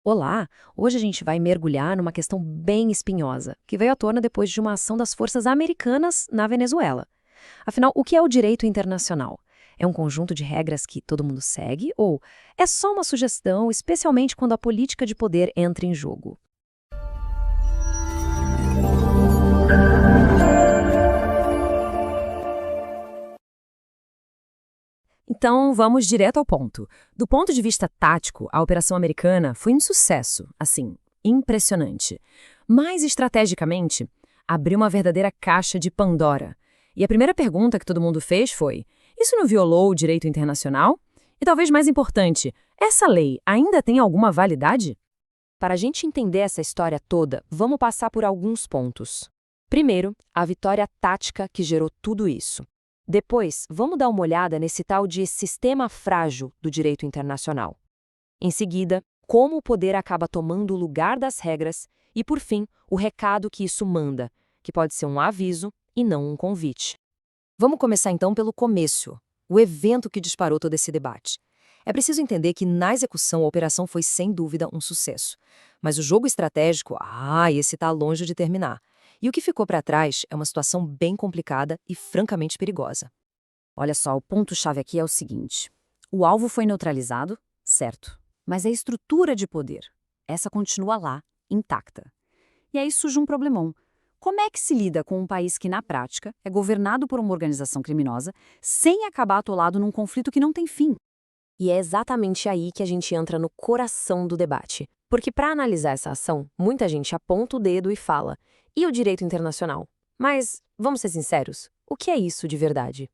Olá! Hoje a gente vai mergulhar numa questão bem espinhosa, que veio à tona depois de uma ação das forças americanas na Venezuela. Afinal, o que é o direito internacional? É um conjunto de regras que todo mundo segue ou é só uma sugestão, especialmente quando a política de poder entra em jogo? Então, vamos direto ao ponto. Do ponto de vista tático, a operação americana foi um sucesso, assim, impressionante. Mas, estrategicamente, abriu uma verdadeira caixa de Pandora. E a primeira pergunta que todo mundo fez foi: isso não violou o direito internacional? E talvez mais importante, essa lei ainda tem alguma validade? Para a gente entender essa história toda, vamos passar por alguns pontos. Primeiro, a vitória tática que gerou tudo isso. Depois, vamos dar uma olhada nesse tal de sistema frágil do direito internacional. Em seguida, como o poder acaba tomando o lugar das regras e, por fim, o recado que isso manda, que pode ser um aviso e não um convite. Vamos começar então pelo começo, o evento que disparou todo esse debate. É preciso entender que na execução a operação foi sem dúvida um sucesso. Mas o jogo estratégico, esse está longe de terminar. E o que ficou para trás é uma situação bem complicada e francamente perigosa. Olha só, o ponto-chave aqui é o seguinte: o alvo foi neutralizado, certo, mas a estrutura de poder, essa continua lá, intacta. E aí surge um problemão. Como é que se lida com um país que, na prática, é governado por uma organização criminosa, sem acabar atolado num conflito que não tem fim? E é exatamente aí que a gente entra no coração do debate. Porque para analisar essa ação, muita gente aponta o dedo e fala: e o direito internacional? Mas, vamos ser sinceros, o que é isso de verdade?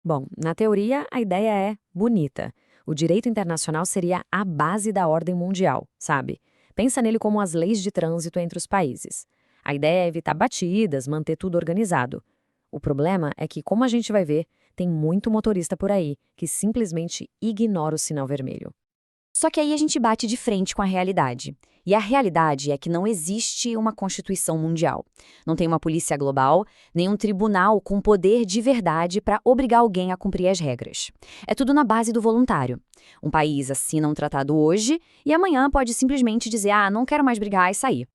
Bom, na teoria, a ideia é bonita. O direito internacional seria a base da ordem mundial, sabe? Pensa nele como as leis de trânsito entre os países. A ideia é evitar batidas, manter tudo organizado. O problema é que, como a gente vai ver, tem muito motorista por aí que simplesmente ignora o sinal vermelho. Só que aí a gente bate de frente com a realidade. E a realidade é que não existe uma Constituição mundial. Não tem uma polícia global, nem um tribunal com poder de verdade para obrigar alguém a cumprir as regras. É tudo na base do voluntário. Um país assina um tratado hoje e amanhã pode simplesmente dizer: não quero mais brigar e sair.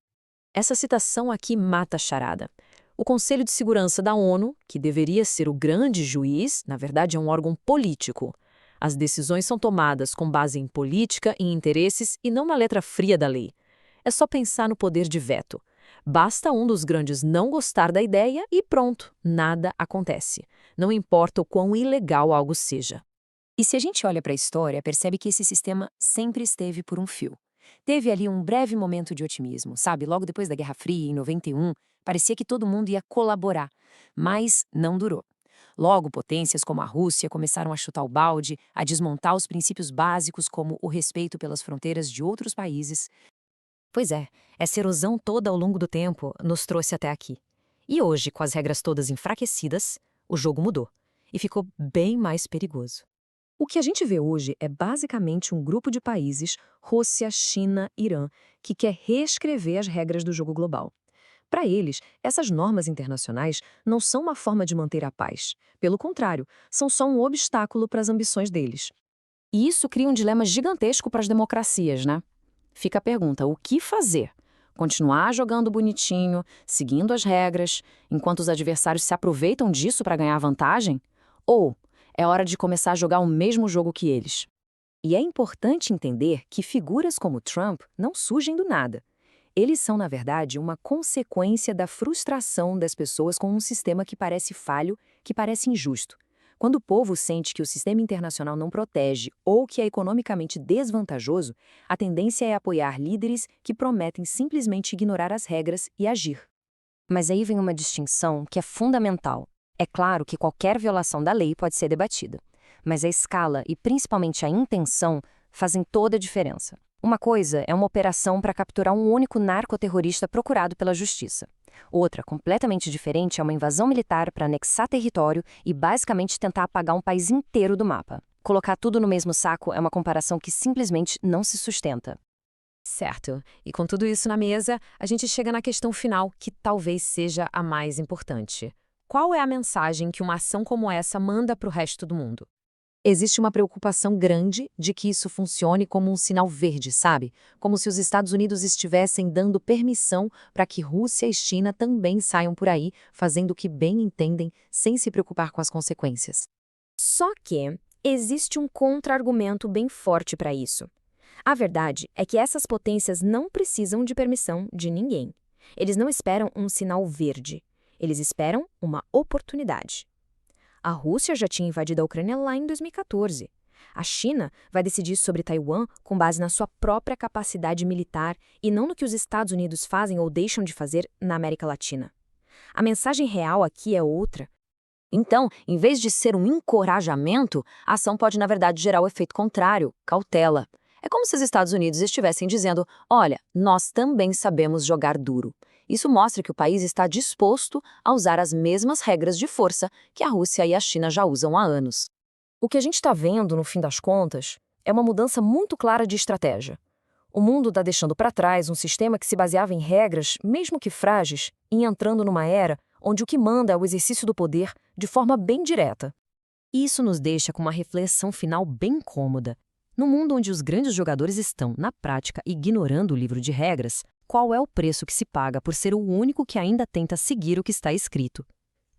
Essa citação aqui mata a charada. O Conselho de Segurança da ONU, que deveria ser o grande juiz, na verdade é um órgão político. As decisões são tomadas com base em política e interesses e não na letra fria da lei. É só pensar no poder de veto. Basta um dos grandes não gostar da ideia e pronto, nada acontece. Não importa o quão ilegal algo seja. E se a gente olha para a história, percebe que esse sistema sempre esteve por um fio. Teve ali um breve momento de otimismo, sabe? Logo depois da Guerra Fria, em 91, parecia que todo mundo ia colaborar. Mas não durou. Logo, potências como a Rússia começaram a chutar o balde, a desmontar os princípios básicos como o respeito pelas fronteiras de outros países. Pois é, essa erosão toda ao longo do tempo nos trouxe até aqui. E hoje, com as regras todas enfraquecidas, o jogo mudou e ficou bem mais perigoso. O que a gente vê hoje é basicamente um grupo de países, Rússia, China, Irã, que quer reescrever as regras do jogo global. Para eles, essas normas internacionais não são uma forma de manter a paz. Pelo contrário, são só um obstáculo para as ambições deles. E isso cria um dilema gigantesco para as democracias, né? Fica a pergunta: o que fazer? Continuar jogando bonitinho, seguindo as regras, enquanto os adversários se aproveitam disso para ganhar vantagem? Ou é hora de começar a jogar o mesmo jogo que eles? E é importante entender que figuras como Trump não surgem do nada. Eles são, na verdade, uma consequência da frustração das pessoas com um sistema que parece falho, que parece injusto. Quando o povo sente que o sistema internacional não protege ou que é economicamente desvantajoso, a tendência é apoiar líderes que prometem simplesmente ignorar as regras e agir. Mas aí vem uma distinção que é fundamental. É claro que qualquer violação da lei pode ser debatida, mas a escala e principalmente a intenção fazem toda a diferença. Uma coisa é uma operação para capturar um único narcoterrorista procurado pela justiça. Outra, completamente diferente, é uma invasão militar para anexar território e basicamente tentar apagar um país inteiro do mapa. Colocar tudo no mesmo saco é uma comparação que simplesmente não se sustenta. Certo. E com tudo isso na mesa, a gente chega na questão final, que talvez seja a mais importante. Qual é a mensagem que uma ação como essa manda para o resto do mundo? Existe uma preocupação grande de que isso funcione como um sinal verde, sabe? Como se os Estados Unidos estivessem dando permissão para que Rússia e China também saiam por aí, fazendo o que bem entendem, sem se preocupar com as consequências. Só que existe um contra-argumento bem forte para isso. A verdade é que essas potências não precisam de permissão de ninguém. Eles não esperam um sinal verde. Eles esperam uma oportunidade. A Rússia já tinha invadido a Ucrânia lá em 2014. A China vai decidir sobre Taiwan com base na sua própria capacidade militar e não no que os Estados Unidos fazem ou deixam de fazer na América Latina. A mensagem real aqui é outra. Então, em vez de ser um encorajamento, a ação pode, na verdade, gerar o efeito contrário, cautela. É como se os Estados Unidos estivessem dizendo: olha, nós também sabemos jogar duro. Isso mostra que o país está disposto a usar as mesmas regras de força que a Rússia e a China já usam há anos. O que a gente está vendo, no fim das contas, é uma mudança muito clara de estratégia. O mundo está deixando para trás um sistema que se baseava em regras, mesmo que frágeis, e entrando numa era onde o que manda é o exercício do poder de forma bem direta. Isso nos deixa com uma reflexão final bem incômoda. No mundo onde os grandes jogadores estão, na prática, ignorando o livro de regras, qual é o preço que se paga por ser o único que ainda tenta seguir o que está escrito?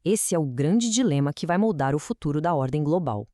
Esse é o grande dilema que vai moldar o futuro da ordem global.